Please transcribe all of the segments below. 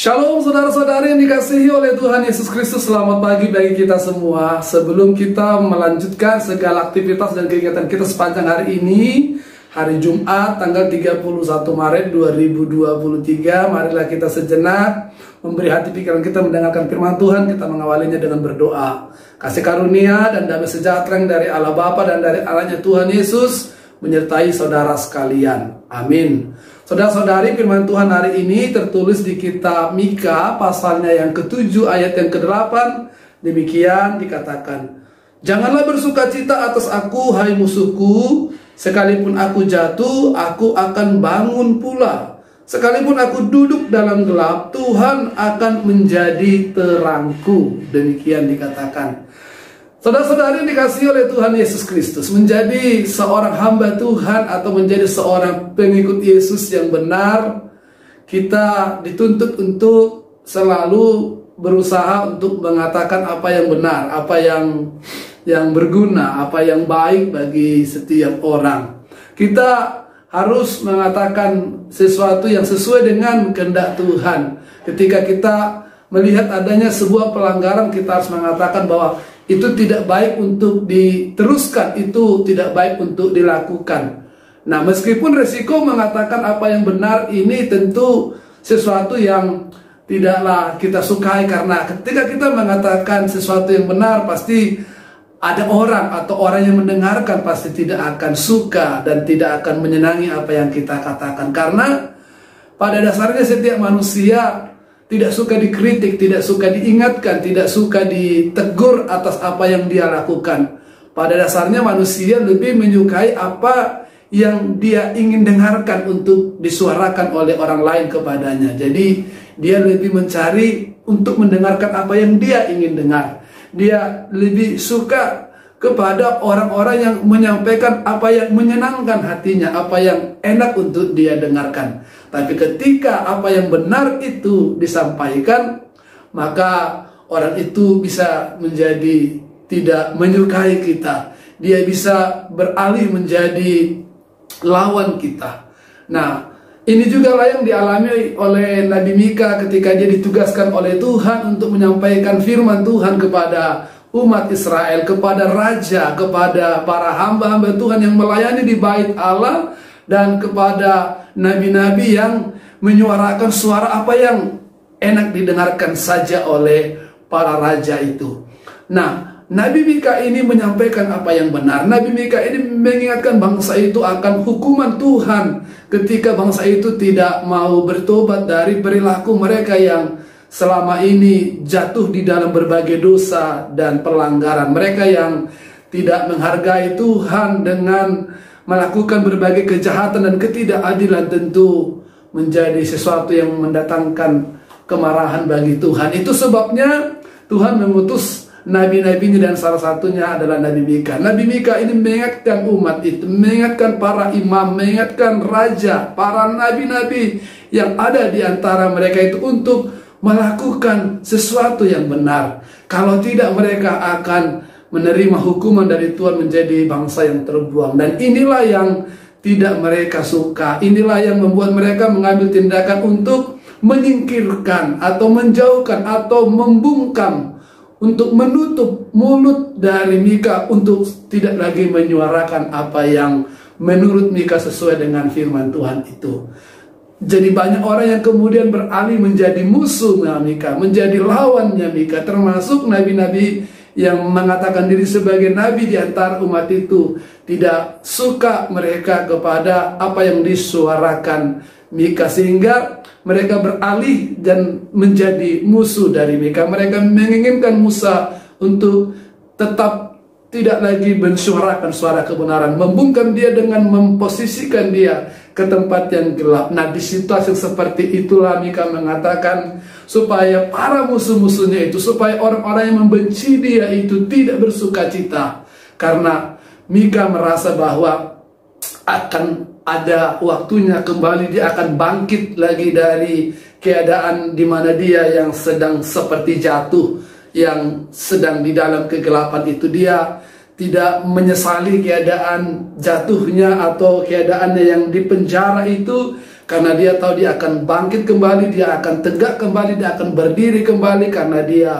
Shalom saudara-saudari yang dikasihi oleh Tuhan Yesus Kristus. Selamat pagi bagi kita semua. Sebelum kita melanjutkan segala aktivitas dan kegiatan kita sepanjang hari ini, hari Jumat tanggal 31 Maret 2023, marilah kita sejenak memberi hati pikiran kita mendengarkan firman Tuhan. Kita mengawalinya dengan berdoa. Kasih karunia dan damai sejahtera yang dari Allah Bapa dan dari Anaknya Tuhan Yesus menyertai saudara sekalian. Amin. Saudara-saudari, firman Tuhan hari ini tertulis di kitab Mika pasalnya yang ke-7 ayat yang ke-8. Demikian dikatakan, "Janganlah bersukacita atas aku, hai musuhku, sekalipun aku jatuh, aku akan bangun pula. Sekalipun aku duduk dalam gelap, Tuhan akan menjadi terangku." Demikian dikatakan. Saudara-saudari dikasihi oleh Tuhan Yesus Kristus, menjadi seorang hamba Tuhan atau menjadi seorang pengikut Yesus yang benar, kita dituntut untuk selalu berusaha untuk mengatakan apa yang benar, apa yang berguna, apa yang baik bagi setiap orang. Kita harus mengatakan sesuatu yang sesuai dengan kehendak Tuhan. Ketika kita melihat adanya sebuah pelanggaran, kita harus mengatakan bahwa itu tidak baik untuk diteruskan, itu tidak baik untuk dilakukan. Nah, meskipun resiko mengatakan apa yang benar ini tentu sesuatu yang tidaklah kita sukai, karena ketika kita mengatakan sesuatu yang benar, pasti ada orang atau orang yang mendengarkan pasti tidak akan suka dan tidak akan menyenangi apa yang kita katakan. Karena pada dasarnya setiap manusia tidak suka dikritik, tidak suka diingatkan, tidak suka ditegur atas apa yang dia lakukan. Pada dasarnya manusia lebih menyukai apa yang dia ingin dengarkan untuk disuarakan oleh orang lain kepadanya. Jadi dia lebih mencari untuk mendengarkan apa yang dia ingin dengar. Dia lebih suka kepada orang-orang yang menyampaikan apa yang menyenangkan hatinya, apa yang enak untuk dia dengarkan. Tapi ketika apa yang benar itu disampaikan, maka orang itu bisa menjadi tidak menyukai kita. Dia bisa beralih menjadi lawan kita. Nah, ini juga lah yang dialami oleh Nabi Mika ketika dia ditugaskan oleh Tuhan untuk menyampaikan firman Tuhan kepada umat Israel, kepada raja, kepada para hamba-hamba Tuhan yang melayani di bait Allah, dan kepada nabi-nabi yang menyuarakan suara apa yang enak didengarkan saja oleh para raja itu. Nah, Nabi Mika ini menyampaikan apa yang benar. Nabi Mika ini mengingatkan bangsa itu akan hukuman Tuhan ketika bangsa itu tidak mau bertobat dari perilaku mereka yang selama ini jatuh di dalam berbagai dosa dan pelanggaran. Mereka yang tidak menghargai Tuhan dengan melakukan berbagai kejahatan dan ketidakadilan tentu menjadi sesuatu yang mendatangkan kemarahan bagi Tuhan. Itu sebabnya Tuhan mengutus nabi-nabinya, dan salah satunya adalah Nabi Mika. Nabi Mika ini mengingatkan umat itu, mengingatkan para imam, mengingatkan raja, para nabi-nabi yang ada di antara mereka itu untuk melakukan sesuatu yang benar. Kalau tidak, mereka akan menerima hukuman dari Tuhan, menjadi bangsa yang terbuang. Dan inilah yang tidak mereka suka. Inilah yang membuat mereka mengambil tindakan untuk menyingkirkan atau menjauhkan atau membungkam, untuk menutup mulut dari Mika untuk tidak lagi menyuarakan apa yang menurut Mika sesuai dengan firman Tuhan itu. Jadi banyak orang yang kemudian beralih menjadi musuhnya Mika, menjadi lawannya Mika, termasuk nabi-nabi yang mengatakan diri sebagai nabi di antara umat itu. Tidak suka mereka kepada apa yang disuarakan Mika, sehingga mereka beralih dan menjadi musuh dari Mika. Mereka menginginkan Musa untuk tetap tidak lagi mensuarakan suara kebenaran, membungkam dia dengan memposisikan dia ke tempat yang gelap. Nah, di situasi seperti itulah Mika mengatakan supaya para musuh-musuhnya itu, supaya orang-orang yang membenci dia itu tidak bersuka cita. Karena Mika merasa bahwa akan ada waktunya kembali, dia akan bangkit lagi dari keadaan di mana dia yang sedang seperti jatuh, yang sedang di dalam kegelapan itu. Dia tidak menyesali keadaan jatuhnya atau keadaannya yang di penjara itu, karena dia tahu dia akan bangkit kembali, dia akan tegak kembali, dia akan berdiri kembali, karena dia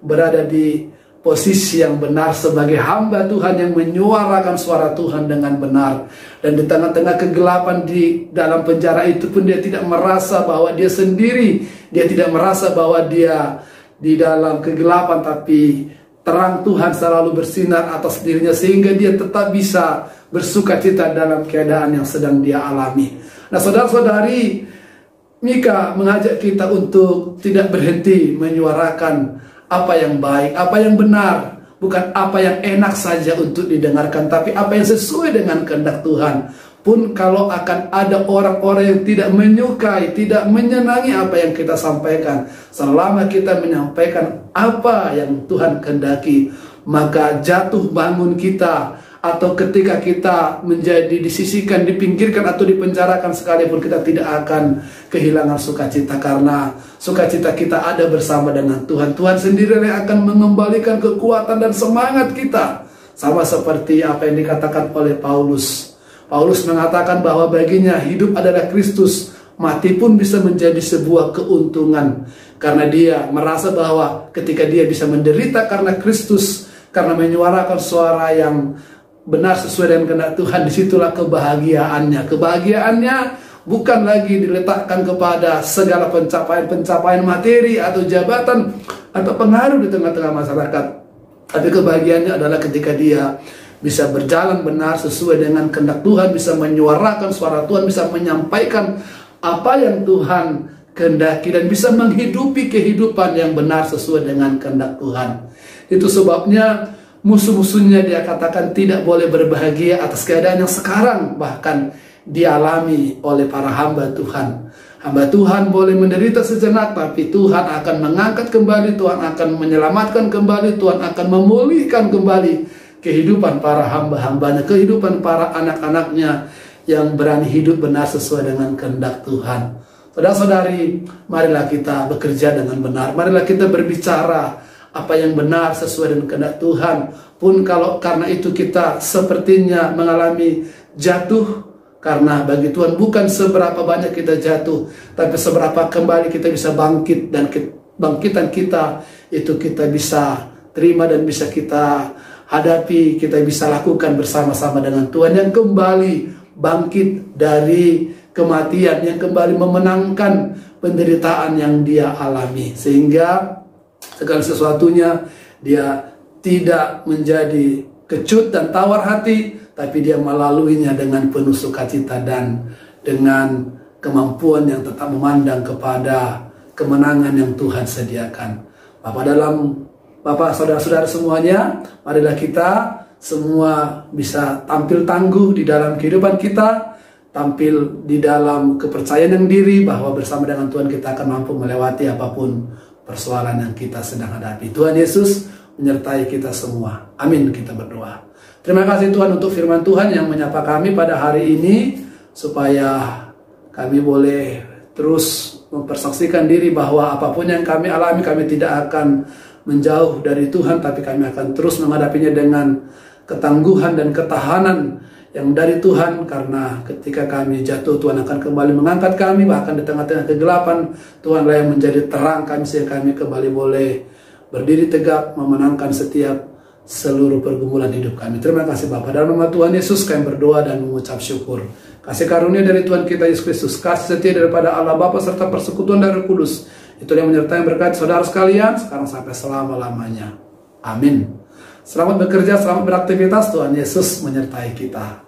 berada di posisi yang benar sebagai hamba Tuhan yang menyuarakan suara Tuhan dengan benar. Dan di tengah-tengah kegelapan di dalam penjara itu pun dia tidak merasa bahwa dia sendiri, dia tidak merasa bahwa dia di dalam kegelapan, tapi terang Tuhan selalu bersinar atas dirinya, sehingga dia tetap bisa bersuka cita dalam keadaan yang sedang dia alami. Nah, saudara-saudari, Mika mengajak kita untuk tidak berhenti menyuarakan apa yang baik, apa yang benar, bukan apa yang enak saja untuk didengarkan, tapi apa yang sesuai dengan kehendak Tuhan. Pun kalau akan ada orang-orang yang tidak menyukai, tidak menyenangi apa yang kita sampaikan, selama kita menyampaikan apa yang Tuhan kehendaki, maka jatuh bangun kita, atau ketika kita menjadi disisihkan, dipinggirkan atau dipenjarakan sekalipun, kita tidak akan kehilangan sukacita, karena sukacita kita ada bersama dengan Tuhan. Tuhan sendiri yang akan mengembalikan kekuatan dan semangat kita. Sama seperti apa yang dikatakan oleh Paulus. Paulus mengatakan bahwa baginya hidup adalah Kristus, mati pun bisa menjadi sebuah keuntungan. Karena dia merasa bahwa ketika dia bisa menderita karena Kristus, karena menyuarakan suara yang benar sesuai dengan kehendak Tuhan, disitulah kebahagiaannya. Kebahagiaannya bukan lagi diletakkan kepada segala pencapaian-pencapaian materi atau jabatan atau pengaruh di tengah-tengah masyarakat. Tapi kebahagiaannya adalah ketika dia bisa berjalan benar sesuai dengan kehendak Tuhan, bisa menyuarakan suara Tuhan, bisa menyampaikan apa yang Tuhan kehendaki, dan bisa menghidupi kehidupan yang benar sesuai dengan kehendak Tuhan. Itu sebabnya musuh-musuhnya dia katakan tidak boleh berbahagia atas keadaan yang sekarang bahkan dialami oleh para hamba Tuhan. Hamba Tuhan boleh menderita sejenak, tapi Tuhan akan mengangkat kembali, Tuhan akan menyelamatkan kembali, Tuhan akan memulihkan kembali kehidupan para hamba-hambanya, kehidupan para anak-anaknya yang berani hidup benar sesuai dengan kehendak Tuhan. Saudara-saudari, marilah kita bekerja dengan benar, marilah kita berbicara apa yang benar sesuai dengan kehendak Tuhan. Pun kalau karena itu kita sepertinya mengalami jatuh, karena bagi Tuhan bukan seberapa banyak kita jatuh, tapi seberapa kembali kita bisa bangkit, dan bangkitan kita itu kita bisa terima dan bisa kita hadapi, kita bisa lakukan bersama-sama dengan Tuhan yang kembali bangkit dari kematian, yang kembali memenangkan penderitaan yang dia alami, sehingga segala sesuatunya dia tidak menjadi kecut dan tawar hati, tapi dia melaluinya dengan penuh sukacita dan dengan kemampuan yang tetap memandang kepada kemenangan yang Tuhan sediakan. Bapak, saudara-saudara semuanya, marilah kita semua bisa tampil tangguh di dalam kehidupan kita, tampil di dalam kepercayaan yang diri bahwa bersama dengan Tuhan kita akan mampu melewati apapun persoalan yang kita sedang hadapi. Tuhan Yesus menyertai kita semua. Amin, kita berdoa. Terima kasih Tuhan untuk firman Tuhan yang menyapa kami pada hari ini, supaya kami boleh terus mempersaksikan diri bahwa apapun yang kami alami, kami tidak akan menjauh dari Tuhan, tapi kami akan terus menghadapinya dengan ketangguhan dan ketahanan yang dari Tuhan, karena ketika kami jatuh, Tuhan akan kembali mengangkat kami, bahkan di tengah-tengah kegelapan, Tuhanlah yang menjadi terang kami, sehingga kami kembali boleh berdiri tegak, memenangkan setiap seluruh pergumulan hidup kami. Terima kasih Bapa. Dalam nama Tuhan Yesus kami berdoa dan mengucap syukur. Kasih karunia dari Tuhan kita Yesus Kristus, kasih setia daripada Allah Bapa serta persekutuan dari Roh Kudus, itu yang menyertai berkat saudara sekalian sekarang sampai selama-lamanya. Amin. Selamat bekerja, selamat beraktivitas. Tuhan Yesus menyertai kita.